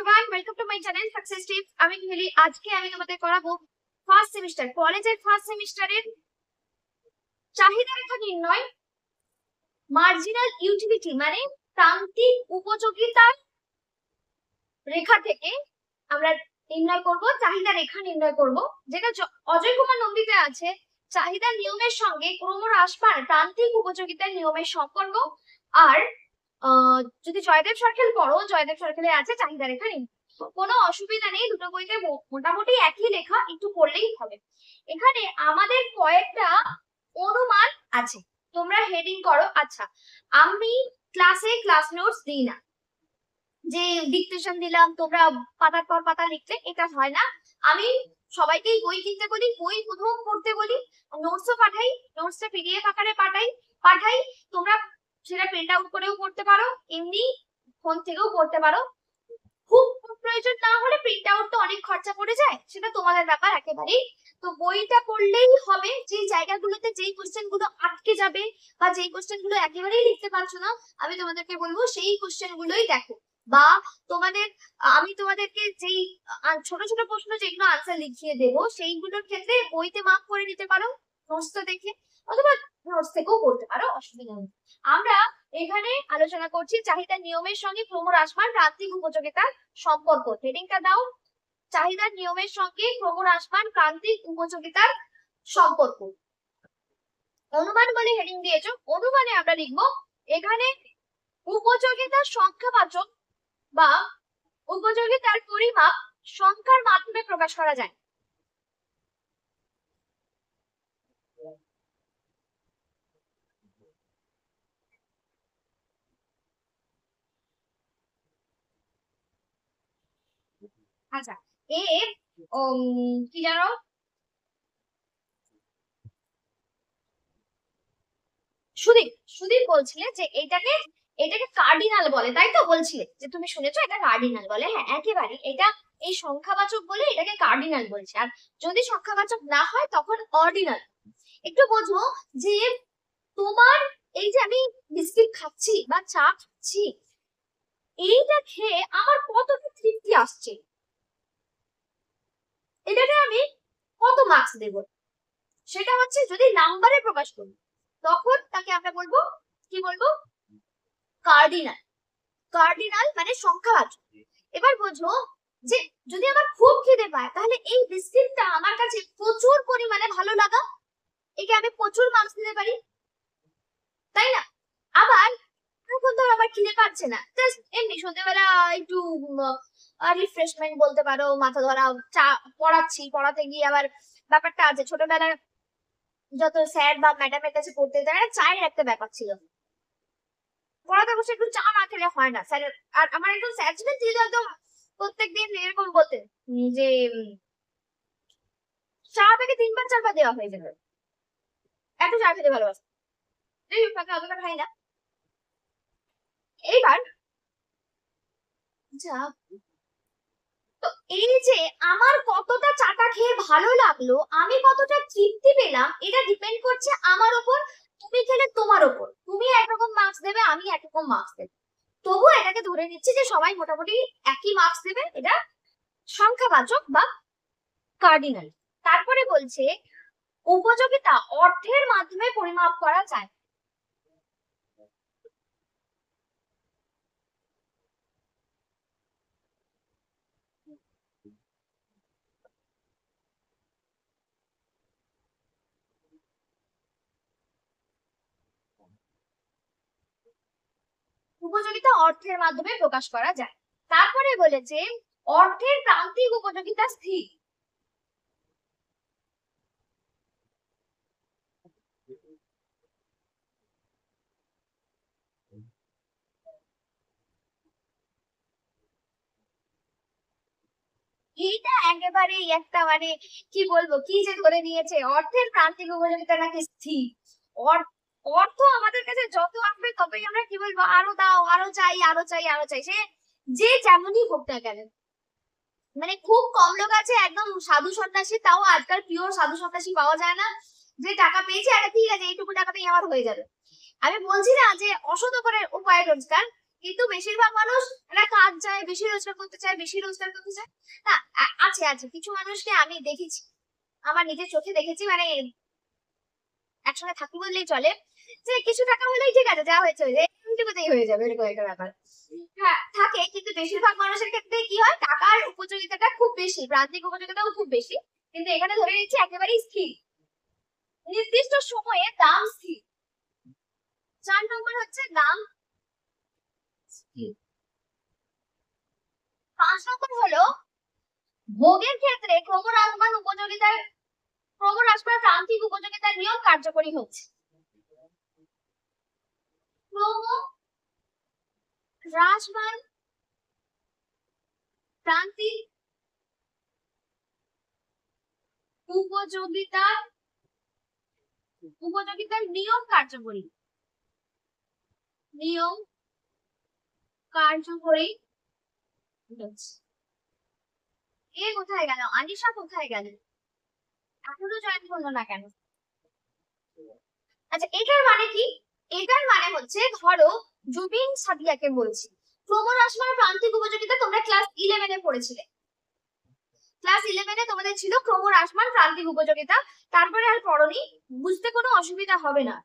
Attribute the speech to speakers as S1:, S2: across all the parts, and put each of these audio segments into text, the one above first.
S1: Everyone, welcome to my channel success tips. আমি খেলি আজকে আমি তোমাদের করাবো ফার্স্ট সেমিস্টার কলেজের ফার্স্ট সেমিস্টারের চাহিদা রেখা নির্ণয়, মার্জিনাল ইউটিলিটি মানে প্রান্তিক উপযোগিতার রেখা থেকে আমরা নির্ণয় করব, চাহিদা রেখা নির্ণয় করব, যেটা অজয় কুমার নন্দিতে আছে। চাহিদা নিয়মের সঙ্গে ক্রমহ্রাসমান প্রান্তিক উপযোগিতার নিয়মের সম্পর্ক। আর যদি জয়দেব সরকার পড়ো, জয়দেব সরকারে আছে চাহিদা রেখা নির্ণয়। কোনো অসুবিধা নেই, দুটো বইতে মোটামুটি একই লেখা, একটু পড়লেই হবে। এখানে আমাদের কয়েকটা অনুমান আছে, তোমরা হেডিং করো। আচ্ছা, আমি ক্লাসে ক্লাস নোটস দিই না, যে ডিকটেশন দিলাম তোমরা পাতার পর পাতা লিখতে, এটা হয় না। আমি সবাইকেই বই কিনতে বলি, বই প্রথম পড়তে বলি, নোটসও পাঠাই, নোটসটা পিডিএফ আকারে পাঠাই। তোমরা সেটা প্রিন্ট আউট করেও পড়তে পারো, এমনি ফোন থেকেও পড়তে পারো। খুব প্রয়োজন না হলে প্রিন্ট আউট তো অনেক খরচা পড়ে যায়, সেটা তোমাদের ব্যাপার একেবারেই। তো বইটা পড়লেই হবে। যে জায়গাগুলোতে যেই কোশ্চেন গুলো আটকে যাবে বা যেই কোশ্চেন গুলো একেবারেই লিখতে পারছো না, আমি তোমাদেরকে বলবো সেই কোশ্চেন গুলোই দেখো। বা আমি তোমাদেরকে যেই ছোট ছোট প্রশ্ন যেগুলো আনসার লিখিয়ে দেবো, সেইগুলোর ক্ষেত্রে বইতে মার্ক করে নিতে পারো নোটসটা দেখে, অথবা নোটস থেকেও করতে পারো, অসুবিধা নেই। আমরা এখানে আলোচনা করছি চাহিদা নিয়মের সঙ্গে ক্রমহ্রাসমান প্রান্তিক উপযোগিতার সম্পর্ক। হেডিংটা দাও, চাহিদার নিয়মের সঙ্গে ক্রমহ্রাসমান প্রান্তিক উপযোগিতার সম্পর্ক। অনুমান বলে হেডিং দিয়েছো, অনুমানে আমরা লিখবো এখানে উপযোগিতার সংখ্যাবাচক বা উপযোগিতার পরিমাপ সংখ্যার মাধ্যমে প্রকাশ করা যায়। আচ্ছা, কি জানো, সুদীপ বলছিলে যে এটাকে কার্ডিনাল বলে, তাই তো বলছিলে যে তুমি শুনেছো এটা কার্ডিনাল বলে। হ্যাঁ, একেবারে এটা এই সংখ্যাবাচক বলে এটাকে কার্ডিনাল বলছে, আর যদি সংখ্যাবাচক না হয় তখন অর্ডিনাল। একটু বোঝো যে তোমার এই যে আমি বিস্কিট খাচ্ছি বা চা খাচ্ছি, এইটা খেয়ে আমার কতটা তৃপ্তি আসছে, এটাকে আমি কত মার্কস দেব, সেটা হচ্ছে যদি নাম্বারে প্রকাশ করি তখন তাকে আমরা বলবো, কি বলবো, কার্ডিনাল। কার্ডিনাল মানে সংখ্যাবাচক। এবার বোঝো যে যদি আমার খুব খিদে পায়, তাহলে এই বিস্কিটটা আমার কাছে প্রচুর পরিমাণে ভালো লাগা, একে আমি প্রচুর মার্কস দিতে পারি, তাই না? আবার এখন ধর আমার খিদে পাচ্ছে না, জাস্ট এমনি সন্ধ্যেবেলা একটু রিফ্রেশমেন্ট বলতে পারো, মাথা ধরা, চা পড়াতে গিয়ে আবার ব্যাপারটা আছে, ছোটবেলায় যত স্যার বা ম্যাডামের কাছে পড়তে যায়, চায়ের একটা ব্যাপার ছিল, পড়াতে বসে একটু চা না খেলে হয় না স্যারের। আর আমার একজন স্যার ছিলেন, তিনি একদম প্রত্যেকদিন এরকম বলতেন যে চা তাকে 3 বার 4 বার দেওয়া হয়ে যাবে, এত চা খেতে ভালোবাসে, তাকে অতটা খাই না। এইবার তো এই যে আমার কতটা চাটা খেয়ে ভালো লাগলো, আমি কতটা তৃপ্তি পেলাম, এটা ডিপেন্ড করছে আমার উপর। তুমি খেলে তোমার উপর, তুমি একরকম মার্কস দেবে, আমি একরকম মার্কস দেবো, তবু এটাকে ধরে নিচ্ছি যে সবাই মোটামুটি একই মার্কস দেবে, এটা সংখ্যাবাচক বা কার্ডিনাল। তারপরে বলছে উপযোগিতা অর্থের মাধ্যমে পরিমাপ করা যায়। উপযোগিতা অর্থের মাধ্যমে প্রকাশ করা যায়। তারপরে বলেছে অর্থের প্রান্তিক উপযোগিতা স্থির। এইটা একেবারেই একটা মানে কি বলবো, কি যে ধরে নিয়েছে, অর্থের প্রান্তিক উপযোগিতা নাকি স্থির। অর্থ আমাদের কাছে যত আসবে তবেই আমরা কি বলবো, আরো দাও, আরো চাই, আরো চাই, আরো চাই, সে যে যেমনই হোক না কেন। মানে খুব কম লোক আছে একদম সাধু সন্ন্যাসী, তাও আজকাল পিওর সাধু সন্ন্যাসী পাওয়া যায় না, যে টাকা পেয়েছে, আরে ঠিক আছে এইটুকু টাকাতেই আমার হয়ে যাবে। আমি বলছি না যে অসৎ করে উপায় রোজগার, কিন্তু বেশিরভাগ মানুষ এরা কাজ চায়, বেশি রোজগার করতে চায়, বেশি রোজগার করতে চায়। না, আছে আছে কিছু মানুষকে আমি দেখেছি, আমার নিজের চোখে দেখেছি, মানে একসঙ্গে থাকি বললেই চলে, যে কিছু টাকা হলেই ঠিক আছে, যা হয়েছে এইটুকুতেই হয়ে যাবে, এরকম একটা ব্যাপার হ্যাঁ থাকে। কিন্তু বেশিরভাগ মানুষের ক্ষেত্রে কি হয়, টাকার উপযোগিতাটা খুব বেশি, প্রান্তিক উপযোগিতাও খুব বেশি, কিন্তু এখানে ধরে নিচ্ছে একেবারেই স্থির, নির্দিষ্ট সময়ে দাম স্থির। 4 নম্বর হচ্ছে দাম স্থির। 5 নম্বর হলো ভোগের ক্ষেত্রে ক্রমহ্রাসমান উপযোগিতার ক্রমহ্রাসমান প্রান্তিক উপযোগিতার নিয়ম কার্যকরী হচ্ছে। ক্রমহ্রাসমান প্রান্তিক উপযোগিতার নিয়ম কার্যকরী হচ্ছে। এ কোথায় গেল? আনিশা কোথায় গেল? এখনো জয়েন করলো না কেন? আচ্ছা, এটার মানে কি? এটার মানে হচ্ছে, ধরো জুবিন সাদিয়াকে বলছি, ক্রমহ্রাসমান প্রান্তিক উপযোগিতা তোমরা ক্লাস 11 এ পড়েছিলে। ক্লাস 11 এ তোমাদের ছিল ক্রমহ্রাসমান প্রান্তিক উপযোগিতা, তারপরে আর পড়নি, বুঝতে কোনো অসুবিধা হবে না।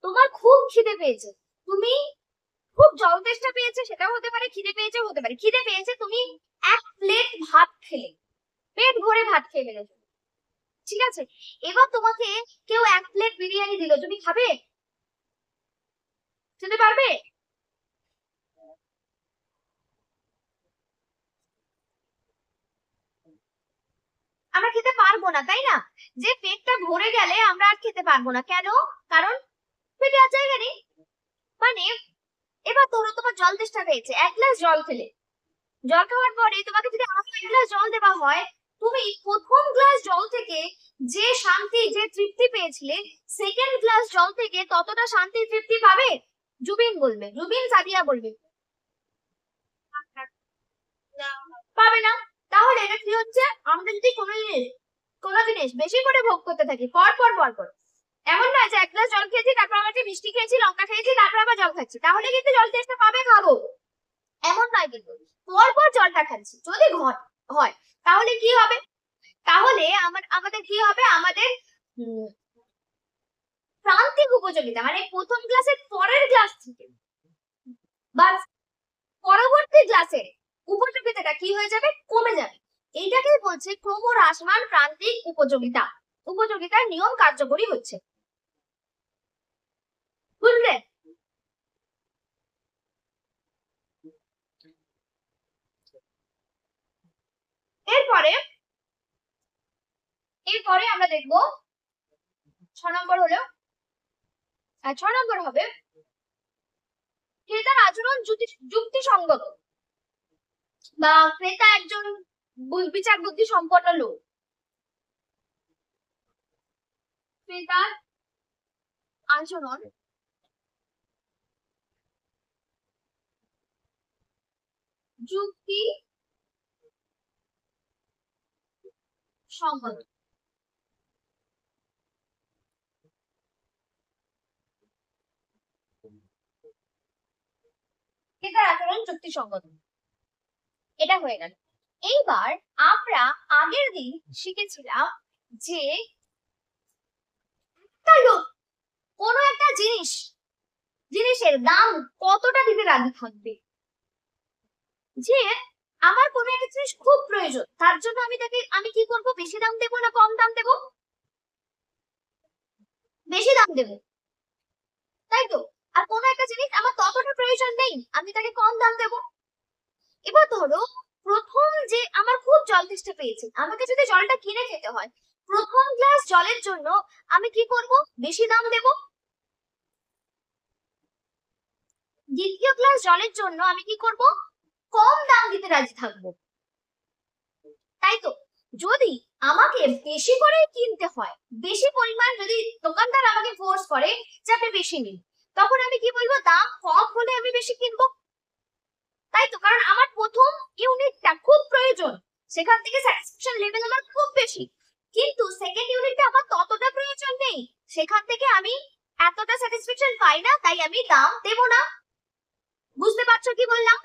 S1: তোমার খুব খিদে পেয়েছে, তুমি খুব জল তেষ্টা পেয়েছে, সেটাও হতে পারে, খিদে পেয়েছে হতে পারে, খিদে পেয়েছে, তুমি 1 প্লেট ভাত খেলে, পেট ভরে ভাত খেয়ে ফেলেছো, ঠিক আছে? এবার তোমাকে কেউ 1 প্লেট বিরিয়ানি দিল, তুমি খাবে? খেতে পারবে? আমরা খেতে পারবো না, তাই না? যে পেটটা ভরে গেলে আমরা আর খেতে পারবো না, কেন? কারণ পেটে আর জায়গা নেই। মানে এবার ধরো তোমার জল তেষ্টা পেয়েছে, 1 গ্লাস জল খেলে, জল খাওয়ার পরে তোমাকে যদি আরো 1 গ্লাস জল দেওয়া হয়, তুমি প্রথম গ্লাস জল থেকে যে শান্তি, যে তৃপ্তি পেয়েছিলে, সেকেন্ড গ্লাস জল থেকে ততটা শান্তি তৃপ্তি পাবে? জুবিন বলবে, জুবিন সাদিয়া বলবে পাবে না। তাহলে এটা কি হচ্ছে, আমরা যদি কোনো জিনিস বেশি করে ভোগ করতে থাকি পর পর পর পর, এমন নয় যে 1 গ্লাস জল খেয়েছি, তারপর আবার মিষ্টি খেয়েছি, লঙ্কা খেয়েছি, তারপর আবার জল খাচ্ছি, তাহলে কিন্তু জল তেষ্টা পাবে, খাবো, এমন নয়। কিন্তু পর পর জলটা খাচ্ছি যদি হয়, তাহলে কি হবে? তাহলে আমাদের কি হবে, আমাদের প্রান্তিক উপযোগিতা, মানে প্রথম ক্লাসের পরের ক্লাস থেকে বা পরবর্তী ক্লাসে উপযোগিতাটা কি হয়ে যাবে, কমে যাবে। এইটাকেই বলছে ক্রমহ্রাসমান প্রান্তিক উপযোগিতার নিয়ম কার্যকরী হচ্ছে, বুঝলে? এরপরে আমরা দেখবো 6 নম্বর হলো, 6 নম্বর হবে ক্রেতার আচরণ যুক্তিসঙ্গত, বা ক্রেতা একজন বিচার বুদ্ধি সম্পন্ন লোক। ক্রেতার আচরণ যুক্তি সঙ্গত। ক্রেতার আচরণ যুক্তিসঙ্গত, এটা হয়ে গেল। এইবার আমরা আগের দিন শিখেছিলাম যে একটা লোক কোনো একটা জিনিসের দাম কতটা দিতে রাজি থাকবে। যে আমার কোনো একটা জিনিস খুব প্রয়োজন, তার জন্য আমি কি করব, বেশি দাম দেবো না কম দাম দেবো? বেশি দাম দেবো, তাই তো? আর কোনো একটা জিনিস আমার ততটা প্রয়োজন নেই, আমি তাকে কম দাম দেবো। এবার ধরো প্রথম যে আমার খুব জল তেষ্টা পেয়েছে, আমাকে যদি জলটা কিনে খেতে হয়, প্রথম গ্লাস জলের জন্য আমি কি করব, বেশি দাম দেব। দ্বিতীয় গ্লাস জলের জন্য আমি কি করব, কম দাম দিতে রাজি থাকবো, তাই তো? যদি আমাকে বেশি করে কিনতে হয়, বেশি পরিমাণ যদি দোকানদার আমাকে ফোর্স করে যে আপনি বেশি নিন, তখন আমি কি বলবো, দাম কম হলে আমি বেশি কিনবো, তাই তো? কারণ আমার প্রথম ইউনিটটা খুব প্রয়োজন, সেখান থেকে স্যাটিসফ্যাকশন লেভেল আমার খুব বেশি, কিন্তু সেকেন্ড ইউনিটটা আমার ততটা প্রয়োজন নেই, সেখান থেকে আমি এতটা স্যাটিসফ্যাকশন পাই না, তাই আমি দাম দেব না। বুঝতে পারছো কি বললাম?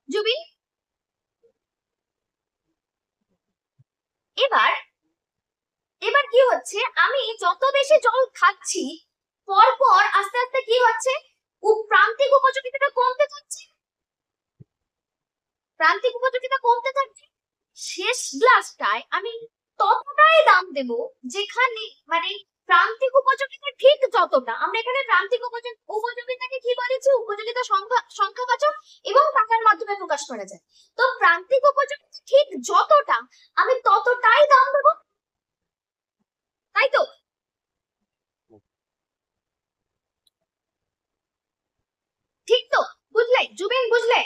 S1: জুবিন, এবার এবার কি হচ্ছে, আমি যত বেশি জল খাচ্ছি পর পর আস্তে আস্তে কি হচ্ছে, প্রান্তিক উপযোগিতাটা কমতে থাকছে, প্রান্তিক উপযোগিতা কমতে থাকছে। শেষ গ্লাসটায় আমি ততটাই দাম দেব যেখানে মানে প্রান্তিক উপযোগিতা ঠিক যতটা, আমরা এখানে প্রান্তিক উপযোগিতাকে কি বলেছি, উপযোগিতা সংখ্যাবাচক এবং টাকার মাধ্যমে প্রকাশ করা যায়। তো প্রান্তিক উপযোগিতা ঠিক যতটা আমি ততটাই দাম দেবো, তাই তো? ঠিক তো? বুঝলে জুবিন, বুঝলে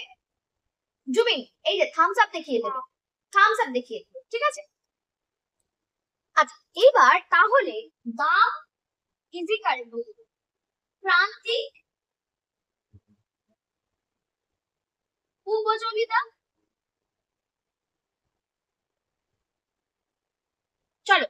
S1: জুবিন? এই যে থামস আপ দেখিয়ে দেবে, থামস আপ দেখিয়ে দেবে, ঠিক আছে? আচ্ছা, এবার তাহলে দাম ইজিক্যাল টু প্রান্তিক উপযোগিতা। চলো,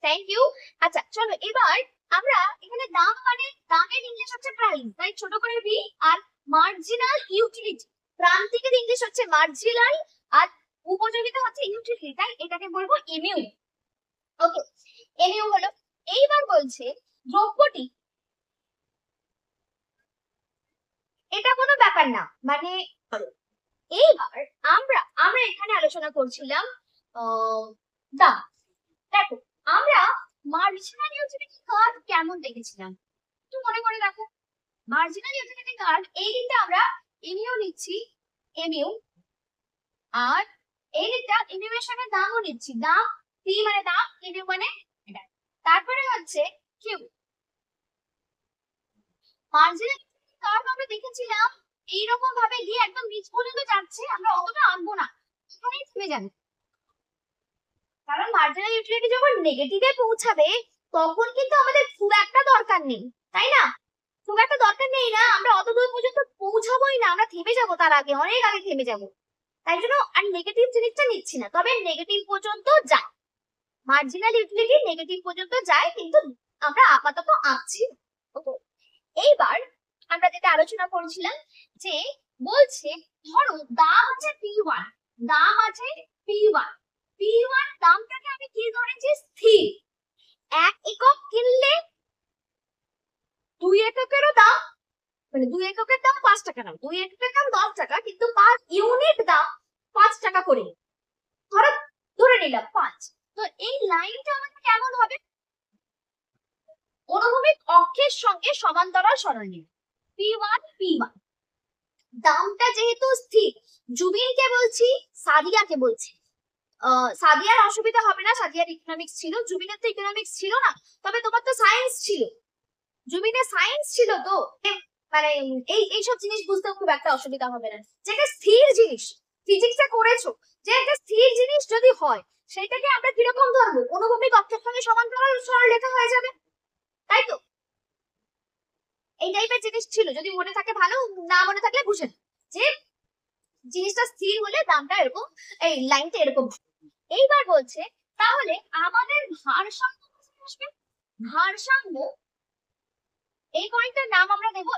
S1: থ্যাংক ইউ। আচ্ছা চলো এবার আমরা এখানে দাম মানে দামের ইংলিশ হচ্ছে প্রাইস, তাই ছোট করে বি, আর মার্জিনাল ইউটিলিটি, প্রান্তিকের ইংলিশ হচ্ছে মার্জিনাল, আর উপযোগিতা হচ্ছে ইউটিলিটি, তাই এটাকে বলবো এমইউ। ওকে, এমইউ হলো। এইবার বলছে দ্রব্যটি, এটা কোনো ব্যাপার না, মানে এইবার আমরা আমরা এখানে আলোচনা করছিলাম দাম। দেখো, আমরা মার্জিনাল ইউটিলিটি কার্ভ কেমন দেখেছিলাম একটু মনে করে দেখো। মার্জিনাল ইউটিলিটি কার্ভ এই দিকটা আমরা এমইউ নিচ্ছি, এমইউ, আর এই দিকটা এমইউ এর সাথে দামও নিচ্ছি, দাম পি মানে দাম, এমইউ মানে এটা। তারপরে হচ্ছে কিউ। মার্জিনাল ইউটিলিটি কার্ভ আমরা দেখেছিলাম এইরকম ভাবে গিয়ে একদম নিচ পর্যন্ত যাচ্ছে, আমরা অতটা আনবো না, এখানেই থেমে যাবে। কারণ মার্জিনাল ইউটিলিটি যখন নেগেটিভে পৌঁছাবে তখন কিন্তু আমাদের খুব একটা দরকার নেই, তাই না? খুব একটা দরকার নেই না, আমরা অত দূর পর্যন্ত পৌঁছাবোই না, আমরা থেমে যাবো, তার আগে অনেক আগে থেমে যাবো। তাই জন্য আর নেগেটিভ জিনিসটা নিচ্ছি না, তবে নেগেটিভ পর্যন্ত যায়, মার্জিনাল ইউটিলিটি নেগেটিভ পর্যন্ত যায়, কিন্তু আমরা আপাতত আঁকছি। এইবার আমরা যেটা আলোচনা করেছিলাম যে বলছে ধরো দাম আছে P1, দাম আছে P1, P1 দামটাকে আমি কি ধরেছি, স্থির। 1 একক কিনলে 2 এককেরও দাম, মানে 2 এককের দাম 5 টাকা না, 2 এককের দাম 10 টাকা, কিন্তু পার ইউনিট দাম 5 টাকা করে ধরো, ধরে নিলাম 5। তো এই লাইনটা আমাদের কেমন হবে, অনুভূমিক অক্ষের সঙ্গে সমান্তরাল সরলরেখা, P1 P1। দামটা যেহেতু স্থির, জুবিনকে বলছি, সাদিয়াকে বলছি, সাদিয়ার অসুবিধা হবে না, সাদিয়ার ইকোনমিক্স ছিল, জুবিনের তো ইকোনমিক্স ছিল না, তবে তোমার তো সায়েন্স ছিল, জুবিনের সায়েন্স ছিল, তো মানে এইসব জিনিস বুঝতে খুব একটা অসুবিধা হবে না। যেটা স্থির জিনিস, ফিজিক্সে করেছো, যে একটা স্থির জিনিস যদি হয় সেটাকে আমরা কিরকম ধরবো, অনুভূমিক অক্ষের সঙ্গে সমান্তরাল সরলরেখা হয়ে যাবে, তাই তো? এই টাইপের জিনিস ছিল, যদি মনে থাকে ভালো, না মনে থাকলে বুঝে যে জিনিসটা স্থির হলে দামটা এরকম, এই লাইনটা এরকম। এইবার বলছে তাহলে আমাদের ভারসাম্য আসবে, ভারসাম্য এই পয়েন্টটার নাম আমরা দেব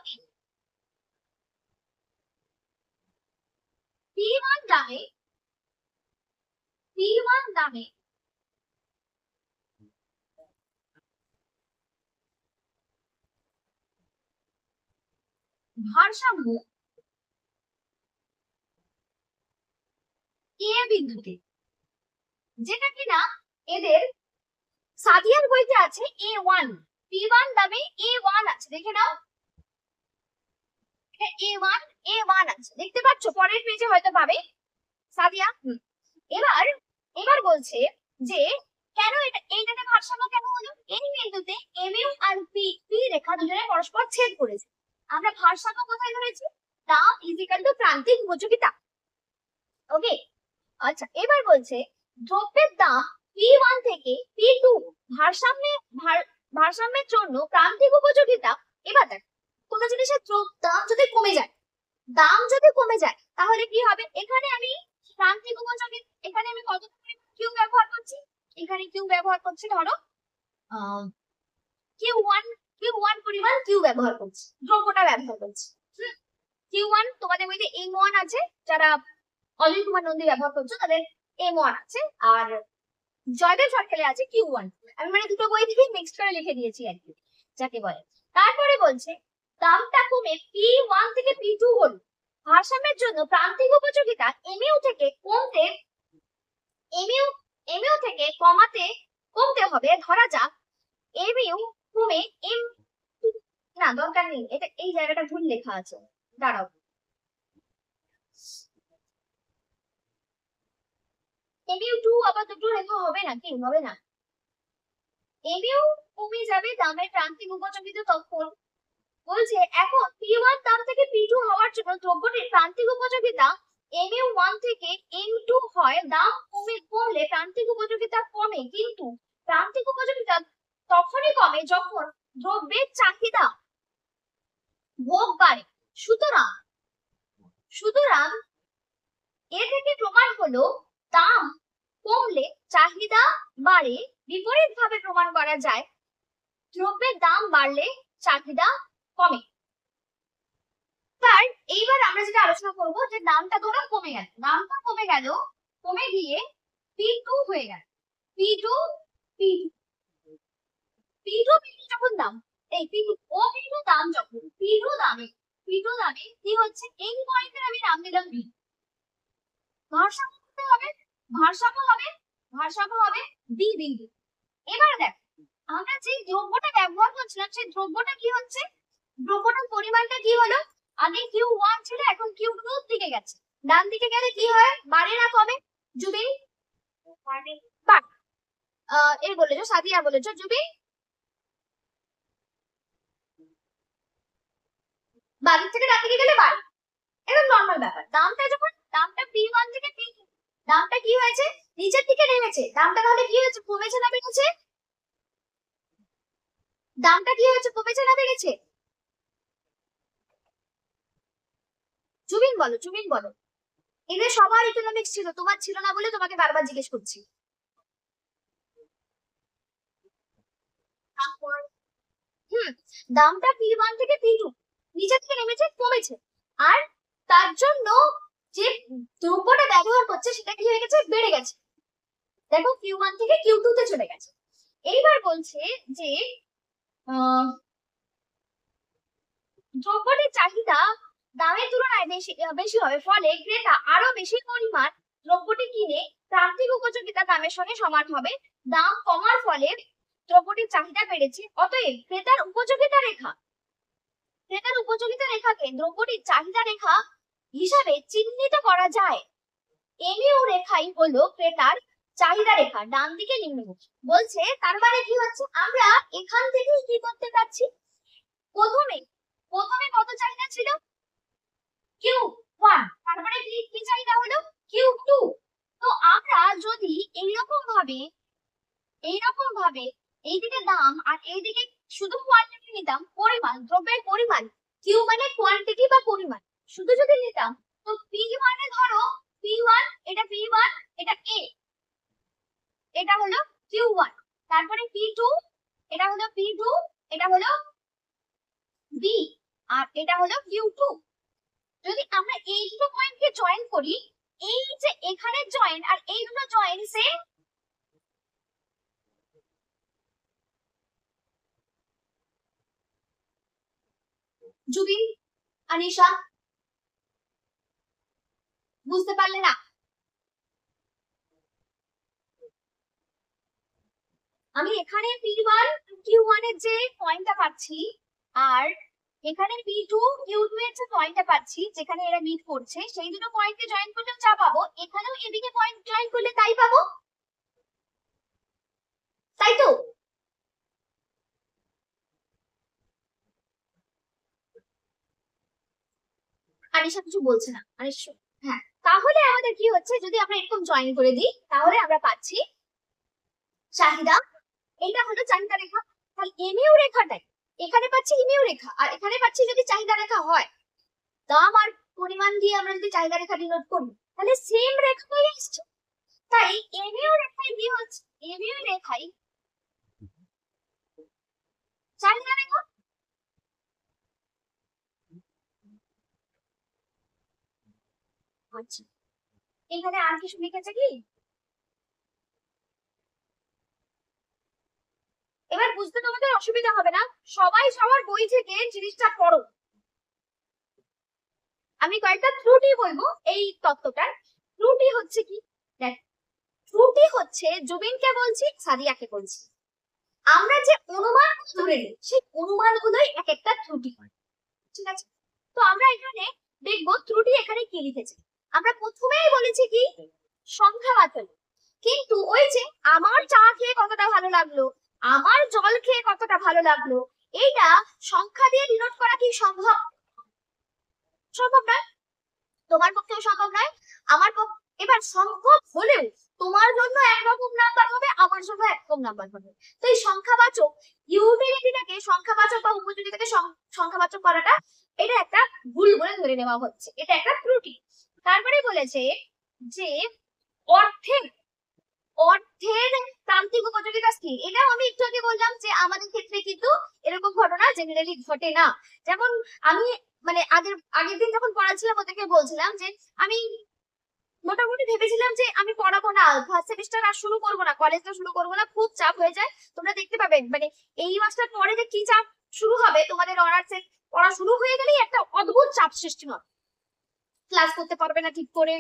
S1: P1 দামে, P1 দামে ভারসাম্য এ বিন্দুতে, যেটা কিনা এদের সাদিয়ার বইতে আছে A1, P1 দামে A1 আছে, দেখে নাও A1, A1 আছে, দেখতে পাচ্ছ, পরের পেজে হয়তো পাবে সাদিয়া। এবার এবার বলছে যে কেন এইটাতে ভারসাম্য কেন হলো, এই বিন্দুতে এমইউ আর পি রেখা দুজনে পরস্পর ছেদ করেছে, আমরা ভারসাম্য কোথায় ধরেছি, দাম ইজিক্যাল টু প্রান্তিক উপযোগিতা। ওকে, আচ্ছা এবার বলছে দ্রব্যের দাম P1 থেকে P2 ভারসাম্যের জন্য প্রান্তিক উপযোগিতা। এবার দেখ, কোনো জিনিসের দাম যদি কমে যায়, দাম যদি কমে যায় তাহলে কি হবে, এখানে আমি প্রান্তিক উপযোগিতা, এখানে আমি কত কিউ ব্যবহার করছি, এখানে কিউ ব্যবহার করছি ধরো কিউ ওয়ান পরিমাণ কিউ ব্যবহার করছি, দ্রব্যটা ব্যবহার করছি। কিউ ওয়ান তোমাদের মধ্যে M1 আছে, যারা অনিল কুমার নন্দী ব্যবহার করছো তাদের M1 আছে, আর জয়দেব সরকারে আছে কিউ1। আমি মানে দুটো বই থেকে মিক্স করে লিখে দিয়েছি আর কি, যাকে বলে। তারপরে বলছে দামটা কমে P1 থেকে P2 হল। ভারসাম্যের জন্য প্রান্তিক উপযোগিতা এমইউ থেকে কমতে এমইউ থেকে কমতে হবে। ধরা যাক এমইউ কমে এম, না দরকার নেই, এটা এই জায়গাটা ভুল লেখা আছে, দাঁড়াও। এমইউ2 আবার দুটো লেখা হবে না কি? হবে না। এমইউ কমে যাবে দামের প্রান্তিক উপযোগিতা তখন। বলছে এখন P1 দাম থেকে P2 হওয়ার জন্য দ্রব্যটির প্রান্তিক উপযোগিতা MU1 থেকে M2 হয়। দাম কমলে প্রান্তিক উপযোগিতা কমে, কিন্তু প্রান্তিক উপযোগিতা তখনই কমে যখন দ্রব্যের চাহিদা ভোগ বাড়ে। সুতরাং এ থেকে প্রমাণ হলো দাম কমলে চাহিদা বাড়ে। বিপরীত ভাবে প্রমাণ করা যায় দ্রব্যের দাম বাড়লে চাহিদা কমে। তার এইবার আমরা যেটা আলোচনা করব যে দামটা ধরো কমে গেল, কমে গিয়ে P2 হয়ে গেল। P2 যখন দাম, এই P2 দাম যখন P2 দামে কি হচ্ছে, এই পয়েন্টের আমি নাম দিলাম B। ভারসাম্য হবে B বিন্দু। এবার দেখ আমরা যে দ্রব্যটা ব্যবহার করছিলাম সেই দ্রব্যটা কি হচ্ছে, দ্রব্যটার পরিমাণটা কি হলো, আগে Q1 ছিল এখন Q2 দিকে গেছে। ডান দিকে গেলে কি হয়, বাড়ে না কমে? জুবিন এর বলেছো, সাদিয়া বলেছো, জুবিন বাড়ির থেকে ডান দিকে গেলে বাড়ে, একদম নর্মাল ব্যাপার। দামটা P1 থেকে P2, দামটা কি হয়েছে, নিচের দিকে নেমেছে। দামটা তাহলে কি হয়েছে, কমেছে না বেড়েছে? দামটা কি হয়েছে, কমেছে না বেড়েছে? জুবিন বলো। এদের সবার ইকোনমিক্স ছিল, তোমার ছিল না বলে তোমাকে বারবার জিজ্ঞেস করছি। দামটা P1 থেকে P2 নিচে থেকে নেমেছে, কমেছে, আর তার জন্য যে দ্রব্যটা ব্যবহার করছে সেটা কি হয়ে গেছে, বেড়ে গেছে। দেখো Q1 থেকে Q2 তে চলে গেছে। এইবার বলছে যে দ্রব্যটির চাহিদা দামের তুলনায় বেশি হবে, ফলে ক্রেতা আরো বেশি পরিমাণ দ্রব্যটি কিনে প্রান্তিক উপযোগিতা দামের সঙ্গে সমান হবে। দাম কমার ফলে দ্রব্যটির চাহিদা বেড়েছে, অতএব ক্রেতার উপযোগিতা রেখাকে দ্রব্যটির চাহিদা রেখা হিসাবে চিহ্নিত করা যায়। এমইউ রেখাই হলো ক্রেতার চাহিদা রেখা, ডান দিকে নিম্নমুখী। বলছে তার মানে কি হচ্ছে, আমরা এখান থেকে কি করতে পারছি, প্রথমে কত চাহিদা ছিল, Q1, তারপরে কি চাহিদা হলো, Q2। তো আমরা যদি এইরকম ভাবে এইদিকে দাম আর এইদিকে শুধু কোয়ান্টিটি নিতাম, পরিমাণ, দ্রব্যের পরিমাণ, Q মানে কোয়ান্টিটি বা পরিমাণ, শুধু যদি নিতাম, তো P1 এ ধরো P1, এটা P1, এটা A, এটা হলো Q1, তারপরে P2, এটা হলো P2, এটা হলো B, আর এটা হলো Q2। যদি আমরা এই দুটো পয়েন্টকে জয়েন করি, এই যে এখানে জয়েন আর এই দুটো জয়েন সেম, জুবিন, আনিশা বুঝতে পারলে না? আমি এখানে P1 Q1 এর যে পয়েন্টটা পাচ্ছি, আর এখানে P2 Q2 এর যে পয়েন্টটা পাচ্ছি, যেখানে এরা মিট করছে, সেই দুটো পয়েন্টকে জয়েন করলে যা পাবো, এখানেও এদিকে পয়েন্ট জয়েন করলে তাই পাবো, তাই তো? আনিশা কিছু বলছে না, আনিশা। হ্যাঁ, তাহলে আমাদের কি হচ্ছে, যদি আমরা এরকম জয়েন করে দিই তাহলে আমরা পাচ্ছি চাহিদা, এটা হলো চাহিদা রেখা। তাহলে এমইউ রেখাটাই এখানে পাচ্ছি, এমইউ রেখা, আর এখানে পাচ্ছি যদি চাহিদা রেখা হয়, দাম আর পরিমাণ দিয়ে আমরা যদি চাহিদা রেখা ডিনোট করি, তাহলে সেম রেখাই আসছে। তাই এমইউ রেখায় কি হচ্ছে, এমইউ রেখায় চাহিদা রেখা। আচ্ছা, এখানে আর কিছু লিখেছে কি? এবার বুঝতে তোমাদের অসুবিধা হবে না, সবাই সবার বই থেকে জিনিসটা পড়ো। আমি কয়েকটা ত্রুটি বলবো এই তত্ত্বটার। ত্রুটি হচ্ছে কি, দেখ, ত্রুটি হচ্ছে জুবিনকে বলছি, সাদিয়াকে বলছি, আমরা যে অনুমান ধরে নিই সেই অনুমানগুলোই এক একটা ত্রুটি হয়, ঠিক আছে? তো আমরা এখানে দেখবো ত্রুটি এখানে কি লিখেছে। আমরা প্রথমেই বলেছি কি সংখ্যাবাচক, কিন্তু ওই যে আমার চা খেয়ে কতটা ভালো লাগলো, আমার জল খেয়ে কতটা ভালো লাগলো, এইটা সংখ্যা দিয়ে ডিনোট করা কি সম্ভব? সম্ভব নয়, তোমার পক্ষেও সম্ভব নয়, আমার পক্ষে। এবার সম্ভব হলেও তোমার জন্য একরকম নাম্বার হবে, আমার জন্য একরকম নাম্বার হবে। তো এই সংখ্যাবাচক ইউটিলিটিটাকে সংখ্যাবাচক বা উপযোগিতাকে সংখ্যাবাচক করাটা এটা একটা ভুল বলে ধরে নেওয়া হচ্ছে, এটা একটা ত্রুটি। তারপরে বলেছে যে অর্থের অর্থের প্রান্তিক উপযোগিতা স্থির। এটাও আমি একটু আগে বললাম যে আমাদের ক্ষেত্রে কিন্তু এরকম ঘটনা জেনারেলি ঘটে না। যেমন আমি মানে আগের দিন যখন পড়াচ্ছিলাম ওদেরকে বলছিলাম যে আমি মোটামুটি ভেবেছিলাম যে আমি পড়াবো না, ফার্স্ট সেমিস্টার আর শুরু করবো না, কলেজটা শুরু করবো না, খুব চাপ হয়ে যায়। তোমরা দেখতে পাবে মানে এই মাসটার পরে যে কি চাপ শুরু হবে, তোমাদের অনার্সের পড়া শুরু হয়ে গেলেই একটা অদ্ভুত চাপ সৃষ্টি হয়, ক্লাস করতে পারবে না ঠিক করে,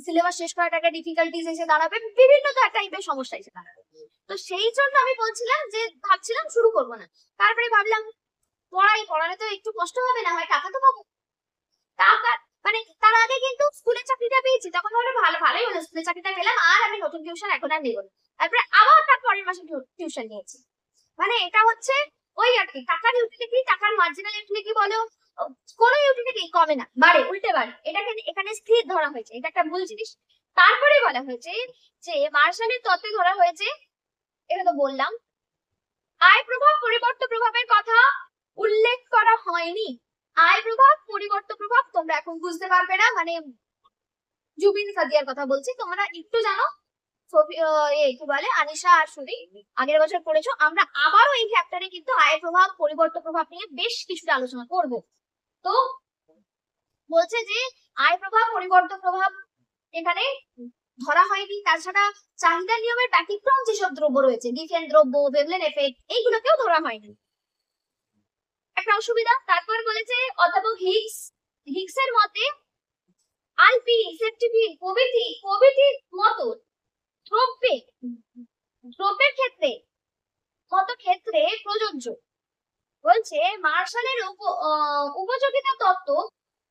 S1: সিলেবাস শেষ করাটা একটা ডিফিকাল্টিজ এসে দাঁড়াবে, বিভিন্ন টাইপের সমস্যা এসে দাঁড়াবে। তো সেই জন্য আমি বলছিলাম যে ভাবছিলাম শুরু করবো না, তারপরে ভাবলাম পড়ালে তো একটু কষ্ট হবে, না হয় টাকা তো পাবো। টাকা মানে তার আগে কিন্তু স্কুলের চাকরিটা পেয়েছি, তখন হলো ভালোই হলো, স্কুলের চাকরিটা পেলাম, আর আমি নতুন টিউশন এখন আর নেব না। তারপরে আবার তার পরের মাসে টিউশন নিয়েছি। মানে এটা হচ্ছে ওই আর কি, টাকার ইউটিলিটি, টাকার মার্জিনাল ইউটিলিটি বলো, কোনো ইউটিলিটি কমে না, বাড়ে, উল্টে বাড়ে, এটাকে এখানে স্থির ধরা হয়েছে, এটা একটা ভুল জিনিস। তারপরে বলা হয়েছে যে মার্শালের তত্ত্বে ধরা হয়েছে, এটা তো বললাম, আয় প্রভাব পরিবর্ত প্রভাবের কথা উল্লেখ করা হয়নি। আয় প্রভাব পরিবর্ত প্রভাব তোমরা এখন বুঝতে পারবে না, মানে জুবিন সাদিয়ার কথা বলছি, তোমরা একটু জানো কি বলে আনিশা আর সুরি আগের বছর পড়েছো। আমরা আবারও এই চ্যাপ্টারে কিন্তু আয় প্রভাব পরিবর্ত প্রভাব নিয়ে বেশ কিছুটা আলোচনা করব। তো বলছে যে আয় প্রভাব পরিবর্ত প্রভাব এখানে ধরা হয়নি, তাছাড়া চাহিদা নিয়মের ব্যতিক্রম যেসব দ্রব্য রয়েছে, ডিফেন দ্রব্য, বেভলেন এফেক্ট, এইগুলোকেও ধরা হয়নি, একটা অসুবিধা। তারপর বলেছে অধ্যাপক হিগসের মতে আলপি সেফটিভি প্রভৃতির মতো দ্রব্যের ক্ষেত্রে প্রযোজ্য। বলছে মার্শালের উপযোগিতা তত্ত্ব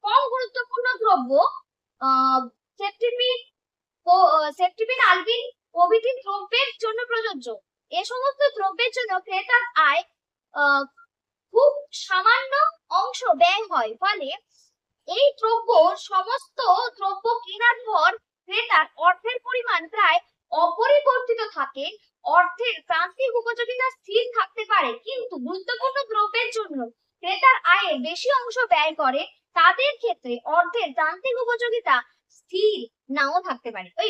S1: কম গুরুত্বপূর্ণ দ্রব্য সেফটিপিন আলবিন প্রভৃতি দ্রব্যের জন্য প্রযোজ্য। এ সমস্ত দ্রব্যের জন্য ক্রেতার আয় খুব সামান্য অংশ ব্যয় হয়, ফলে এই সমস্ত দ্রব্য কেনার পর ক্রেতার অর্থের পরিমাণ প্রায় অপরিবর্তিত থাকে। অর্থের প্রান্তিক উপযোগিতা স্থির থাকতে পারে, কিন্তু গুরুত্বপূর্ণ দ্রব্যের জন্য ক্রেতার আয়ের বেশি অংশ ব্যয় করে, তাদের ক্ষেত্রে অর্থের প্রান্তিক উপযোগিতা স্থির নাও থাকতে পারে। ওই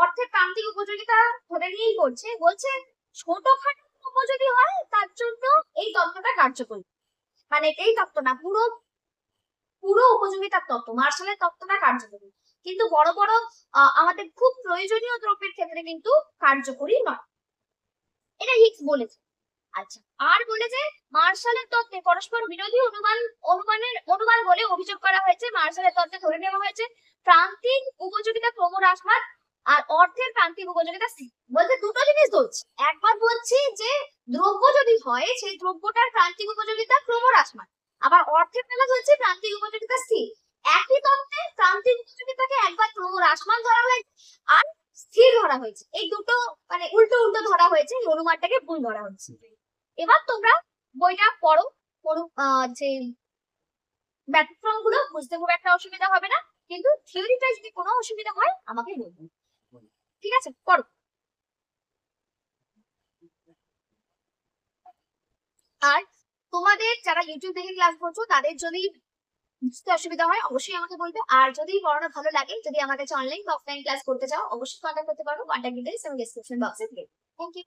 S1: অর্থের প্রান্তিক উপযোগিতা ধরে নিয়েই করছে, বলছে ছোটখাটো উপযোগী হয় তার জন্য এই তত্ত্বটা কার্যকরী, মানে এই তত্ত্ব না, পুরো উপযোগিতার তত্ত্ব, মার্শালের তত্ত্বটা কার্যকরী, কিন্তু বড় বড় আমাদের খুব প্রয়োজনীয় দ্রব্যের ক্ষেত্রে কিন্তু কার্যকরী নয়, এটা হিগস বলেছে। আচ্ছা, আর বলেছে মার্শালের তত্ত্বে পরস্পর বিরোধী অনুমান বলে অভিযোগ করা হয়েছে। মার্শালের তত্ত্বে ধরে নেওয়া হয়েছে প্রান্তিক উপযোগিতা ক্রমহ্রাসমান আর অর্থের প্রান্তিক উপযোগিতা স্থির। বলতে দুটো জিনিস ধরছি, একবার বলছি যে দ্রব্য যদি হয় সেই দ্রব্যটার প্রান্তিক উপযোগিতা ক্রমহ্রাসমান, আবার অর্থের বেলা হচ্ছে প্রান্তিক উপযোগিতা স্থির। একই তত্ত্বে প্রান্তিক উপযোগিতাকে একবার ক্রমহ্রাসমান ধরা হয়েছে আর স্থির ধরা হয়েছে, এই দুটো মানে উল্টো উল্টো ধরা হয়েছে, এই অনুমানটাকে ভুল ধরা হয়েছে। এবার তোমরা বইটা পড়ো, যে ব্যতিক্রম গুলো বুঝতে খুব একটা অসুবিধা হবে না, কিন্তু থিওরিটা যদি কোনো অসুবিধা হয় আমাকে বলবে, ঠিক আছে? পড়ো। আর তোমাদের যারা ইউটিউব দেখে ক্লাস করছো তাদের যদি বুঝতে অসুবিধা হয় অবশ্যই আমাকে বলবে, আর যদি পড়ানো ভালো লাগে, যদি আমার কাছে অনলাইন বা অফলাইন ক্লাস করতে চাও অবশ্যই কন্ট্যাক্ট করতে পারো, কন্ট্যাক্ট ডিটেইলস আমি ডেসক্রিপশন বক্সে দিয়ে। Thank you.